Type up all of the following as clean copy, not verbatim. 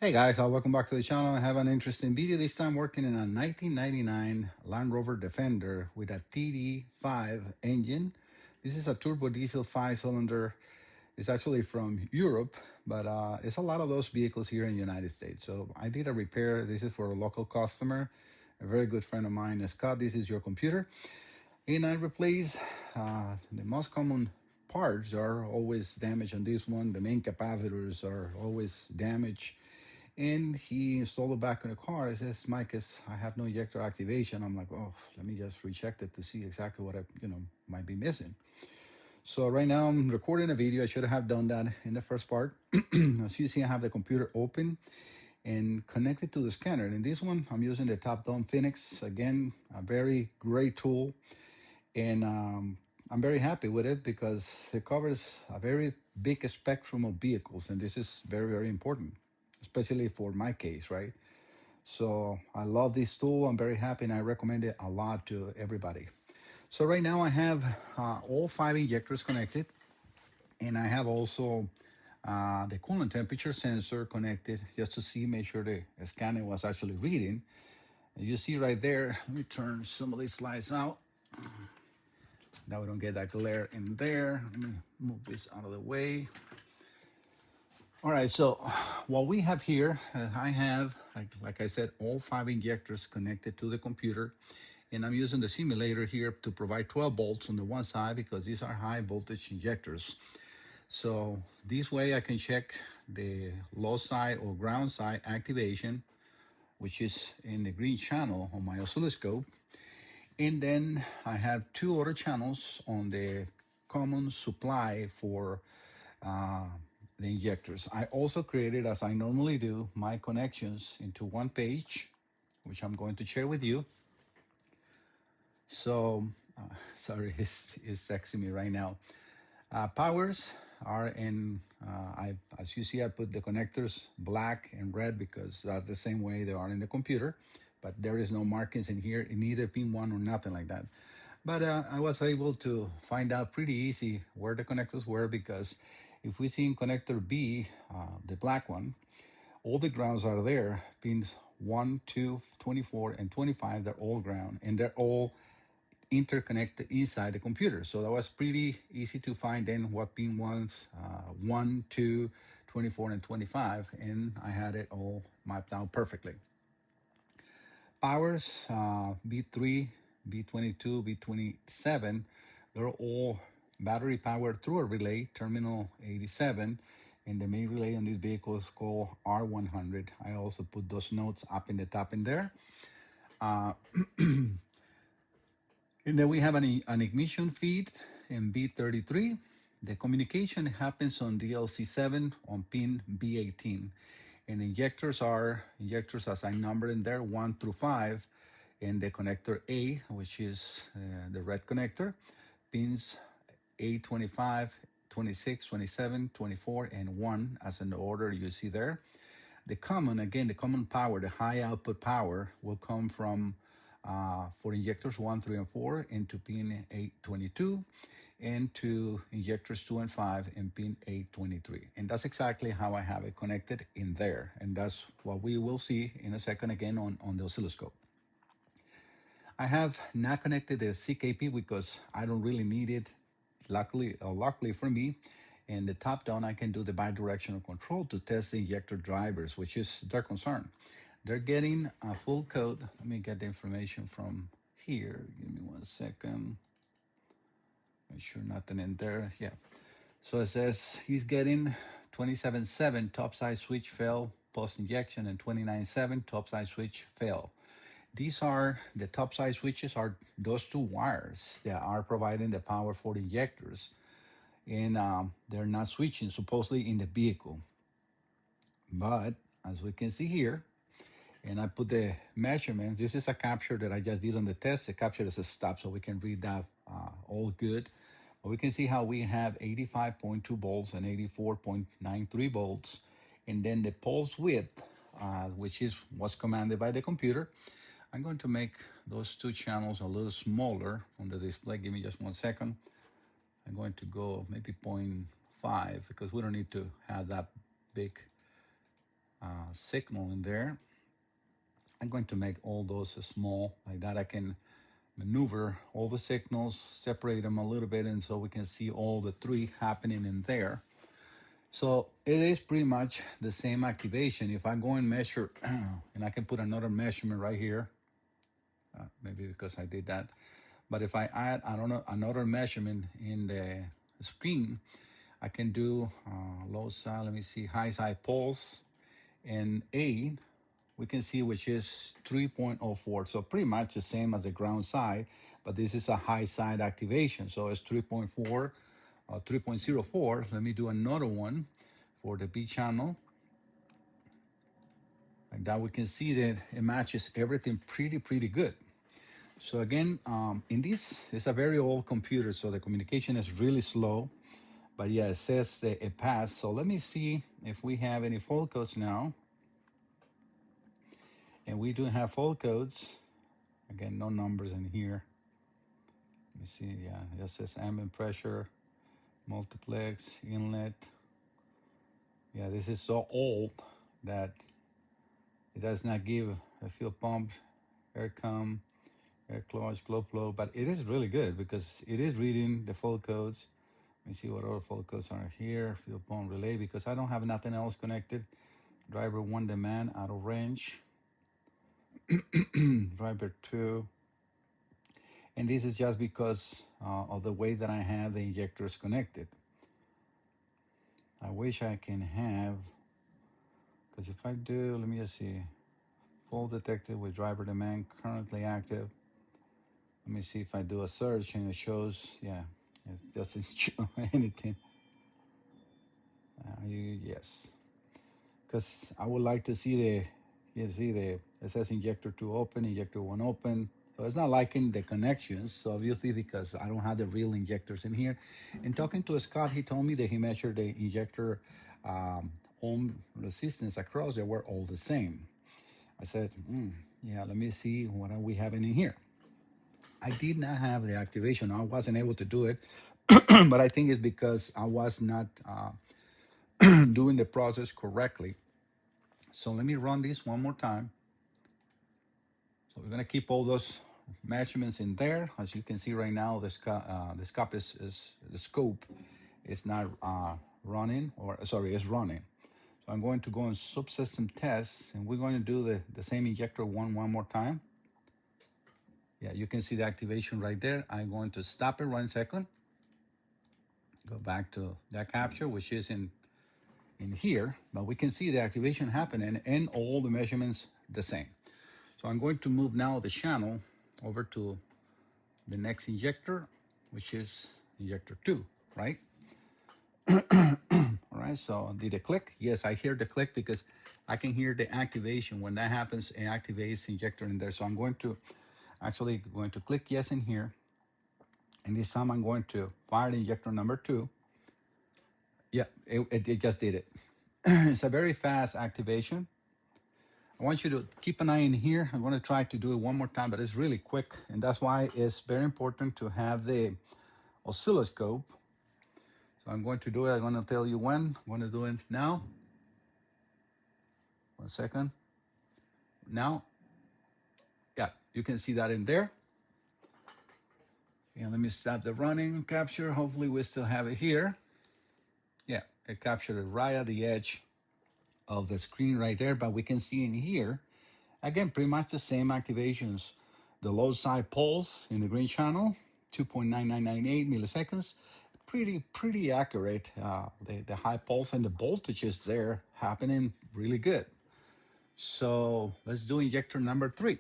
Hey guys, welcome back to the channel. I have an interesting video this time working in a 1999 Land Rover Defender with a TD5 engine. This is a turbo diesel 5-cylinder. It's actually from Europe, but it's a lot of those vehicles here in the United States. So I did a repair. This is for a local customer, a very good friend of mine. Scott, this is your computer. And I replaced the most common parts are always damaged on this one. The main capacitors are always damaged, and he installed it back in the car. It says, Mike, I have no injector activation. I'm like, oh, let me just recheck it to see exactly what I might be missing. So right now I'm recording a video. I should have done that in the first part. As you see, I have the computer open and connected to the scanner. In this one, I'm using the top-down Phoenix. Again, a very great tool. And I'm very happy with it because it covers a very big spectrum of vehicles. And this is very, very important, especially for my case, right? So I love this tool. I'm very happy and I recommend it a lot to everybody. So right now I have all 5 injectors connected, and I have also the coolant temperature sensor connected just to see, make sure the scanner was actually reading. And you see right there, let me turn some of these slides out. Now we don't get that glare in there. Let me move this out of the way. All right, so what we have here, I have, like I said, all 5 injectors connected to the computer, and I'm using the simulator here to provide 12 volts on the one side because these are high voltage injectors. So this way I can check the low side or ground side activation, which is in the green channel on my oscilloscope. And then I have 2 other channels on the common supply for the injectors. I also created, as I normally do, my connections into one page, which I'm going to share with you. So, sorry, it's texting me right now. Powers are in, as you see, I put the connectors black and red because that's the same way they are in the computer, but there is no markings in here in either pin 1 or nothing like that. But I was able to find out pretty easy where the connectors were, because if we see in connector B, the black one, all the grounds are there. Pins 1, 2, 24, and 25, they're all ground, and they're all interconnected inside the computer. So that was pretty easy to find then what pin ones, 1, 2, 24, and 25, and I had it all mapped out perfectly. Powers, B3, B22, B27, they're all battery powered through a relay, terminal 87, and the main relay on this vehicle is called R100. I also put those notes up in the top in there. And then we have an ignition feed in B33. The communication happens on DLC7 on pin B18. And injectors are injectors as I numbered in there, 1 through 5. And the connector A, which is the red connector, pins A25, 26, 27, 24, and 1, as in the order you see there. The common, again, the common power, the high output power will come from for injectors 1, 3, and 4 into pin 822, and to injectors 2 and 5 in pin 823. And that's exactly how I have it connected in there. And that's what we will see in a second again on the oscilloscope. I have not connected the CKP because I don't really need it. Luckily for me, in the top down, I can do the bidirectional control to test the injector drivers, which is their concern. They're getting a full code. Let me get the information from here. Give me 1 second. Make sure nothing in there. Yeah. So it says he's getting 27.7 topside switch fail post injection and 29.7 topside switch fail. These are the topside switches, are those 2 wires that are providing the power for the injectors, and they're not switching supposedly in the vehicle. But as we can see here, and I put the measurements, this is a capture that I just did on the test. The capture is a stop, so we can read that all good. But we can see how we have 85.2 volts and 84.93 volts. And then the pulse width, which is what's commanded by the computer. I'm going to make those 2 channels a little smaller on the display. Give me just 1 second. I'm going to go maybe 0.5 because we don't need to have that big signal in there. I'm going to make all those small like that. I can maneuver all the signals, separate them a little bit, and so we can see all the three happening in there. So it is pretty much the same activation. If I go and measure, and I can put another measurement right here, maybe because I did that. But if I add, I don't know, another measurement in the screen, I can do low side, let me see, high side pulse, and A, we can see which is 3.04. So pretty much the same as the ground side, but this is a high side activation. So it's 3.4, 3.04. Let me do another one for the B channel. Like that, we can see that it matches everything pretty good. So again, in this, it's a very old computer, so the communication is really slow. But yeah, it says that it passed. So let me see if we have any fault codes now. And we do have fault codes. Again, no numbers in here. Let me see, yeah, it says ambient pressure, multiplex, inlet. Yeah, this is so old that it does not give a fuel pump, air cum, air clutch, glow flow, but it is really good because it is reading the fault codes. Let me see what other fault codes are here. Fuel pump relay, because I don't have nothing else connected. Driver 1 demand out of range. Driver 2. And this is just because of the way that I have the injectors connected. I wish I can have, because if I do, let me just see, fault detected with driver demand currently active. Let me see if I do a search and it shows, yeah, it doesn't show anything. Yes, because I would like to see the it says injector 2 open, injector 1 open. So it's not liking the connections, so obviously because I don't have the real injectors in here. And talking to Scott, he told me that he measured the injector ohm resistance across, they were all the same. I said, yeah, let me see what are we having in here. I did not have the activation. I wasn't able to do it, but I think it's because I was not doing the process correctly. So let me run this one more time. So we're gonna keep all those measurements in there. As you can see right now, the scope is the scope is not running, or sorry, it's running. So I'm going to go on subsystem tests, and we're going to do the same injector one more time. Yeah, you can see the activation right there. I'm going to stop it 1 second. Go back to that capture, which is in here, but we can see the activation happening and all the measurements the same. So I'm going to move now the channel over to the next injector, which is injector 2, right? All right, so did it click? Yes, I hear the click because I can hear the activation. When that happens, it activates the injector in there. So I'm going to click yes in here. And this time I'm going to fire the injector number 2. Yeah, it just did it. It's a very fast activation. I want you to keep an eye in here. I'm going to try to do it one more time, but it's really quick. And that's why it's very important to have the oscilloscope. So I'm going to do it. I'm going to tell you when. I'm going to do it now. 1 second. Now. Yeah, you can see that in there. And let me stop the running capture. Hopefully we still have it here. Yeah, it captured it right at the edge of the screen right there. But we can see in here, again, pretty much the same activations. The low side pulse in the green channel, 2.9998 milliseconds. Pretty accurate. The high pulse and the voltages there happening really good. So let's do injector number 3.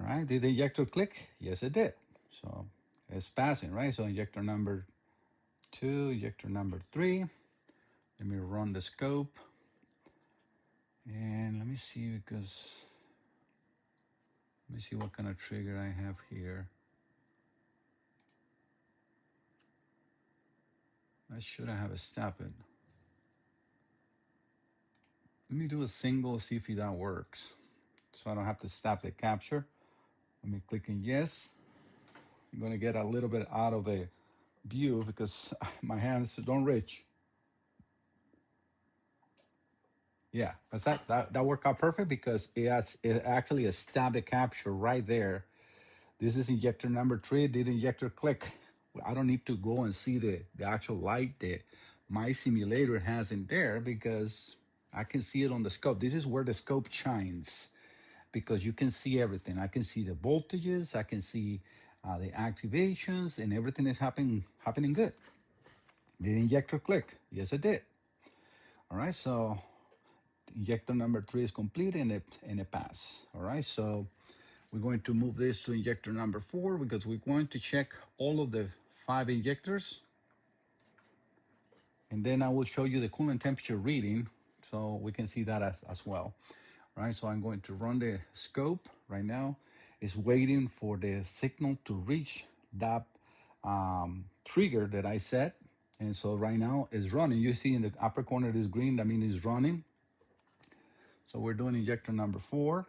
All right, did the injector click? Yes, it did. So it's passing, right? So injector number 2, injector number 3. Let me run the scope. And let me see, because let me see what kind of trigger I have here. I should have a stop it. Let me do a single, see if that works. So I don't have to stop the capture. Let me click in yes. I'm going to get a little bit out of the view because my hands don't reach. Yeah, that worked out perfect because it actually established the capture right there. This is injector number 3. Did injector click? I don't need to go and see the actual light that my simulator has in there because I can see it on the scope. This is where the scope shines because you can see everything. I can see the voltages, I can see the activations, and everything is happening good. Did injector click? Yes, it did. All right, so injector number 3 is complete and it passed. All right, so we're going to move this to injector number 4 because we're going to check all of the 5 injectors. And then I will show you the coolant temperature reading so we can see that as well. All right, so I'm going to run the scope right now. It's waiting for the signal to reach that trigger that I set. And so right now it's running. You see in the upper corner it is green, that means it's running. So we're doing injector number 4.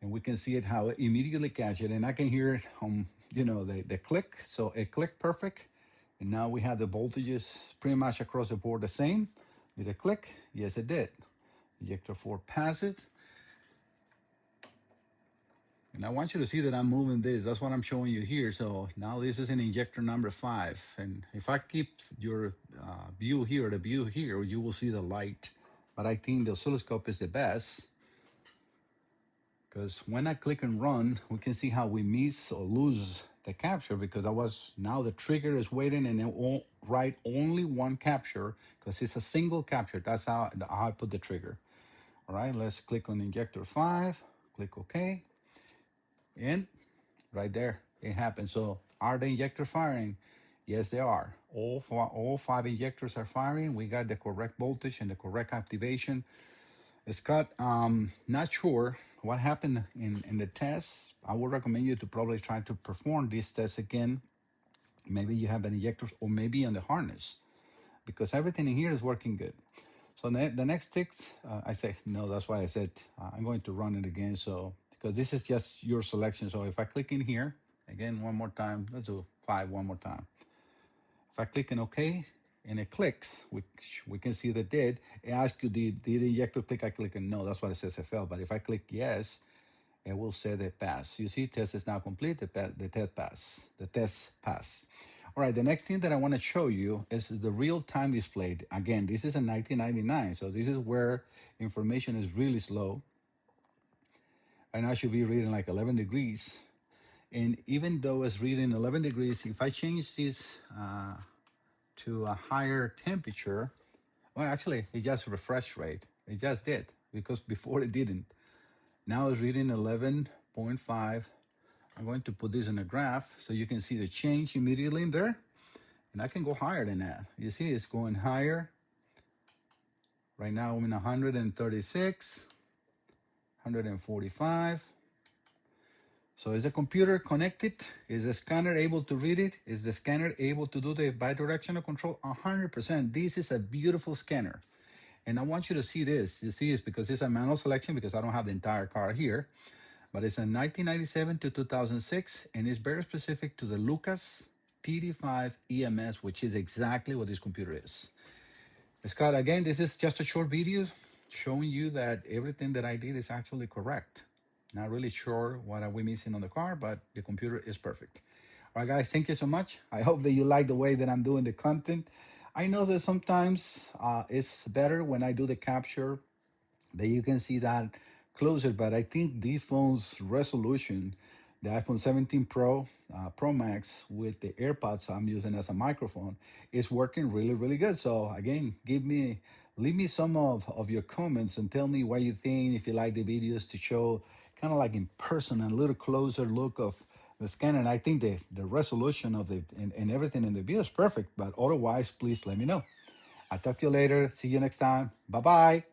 And we can see it how it immediately catch it. And I can hear it the click. So it clicked perfect. And now we have the voltages pretty much across the board the same. Did it click? Yes, it did. Injector 4 passed it. And I want you to see that I'm moving this. That's what I'm showing you here. So now this is an injector number 5. And if I keep your view here, the view here, you will see the light. But I think the oscilloscope is the best. Because when I click and run, we can see how we miss or lose the capture because now the trigger is waiting and it will write only one capture because it's a single capture. That's how I put the trigger. All right, let's click on injector 5, click OK. And right there, it happens. So are the injectors firing? Yes, they are. All 5 injectors are firing. We got the correct voltage and the correct activation. Scott, not sure what happened in the test. I would recommend you to probably try to perform this test again. Maybe you have an injector or maybe on the harness because everything in here is working good. So the next ticks, I say, no, that's why I said I'm going to run it again. So because this is just your selection. So if I click in here, again, one more time, let's do 5 one more time. If I click on OK and it clicks, which we can see that it did, it asks you, did the injector click? I click on no, that's what it says it failed. But if I click yes, it will say that pass. You see, test is now complete, the test pass. All right, the next thing that I want to show you is the real-time display. Again, this is a 1999, so this is where information is really slow. Right now I should be reading like 11 degrees. And even though it's reading 11 degrees, if I change this to a higher temperature, well, actually, it just refresh rate. It just did, because before it didn't. Now it's reading 11.5. I'm going to put this in a graph so you can see the change immediately in there. And I can go higher than that. You see, it's going higher. Right now, I'm in 136, 145. So is the computer connected? Is the scanner able to read it? Is the scanner able to do the bidirectional control? 100%. This is a beautiful scanner. And I want you to see this. You see this because it's a manual selection because I don't have the entire car here. But it's a 1997 to 2006, and it's very specific to the Lucas TD5 EMS, which is exactly what this computer is. Scott, again, this is just a short video showing you that everything that I did is actually correct. Not really sure what are we missing on the car, but the computer is perfect. All right, guys, thank you so much. I hope that you like the way that I'm doing the content. I know that sometimes it's better when I do the capture that you can see that closer, but I think these phones resolution, the iPhone 17 Pro, Pro Max with the AirPods I'm using as a microphone is working really, really good. So again, leave me some of your comments and tell me what you think, if you like the videos to show kind of like in person and a little closer look of the scanner. And I think the resolution of and everything in the video is perfect, but otherwise, please let me know. I'll talk to you later. See you next time. Bye-bye.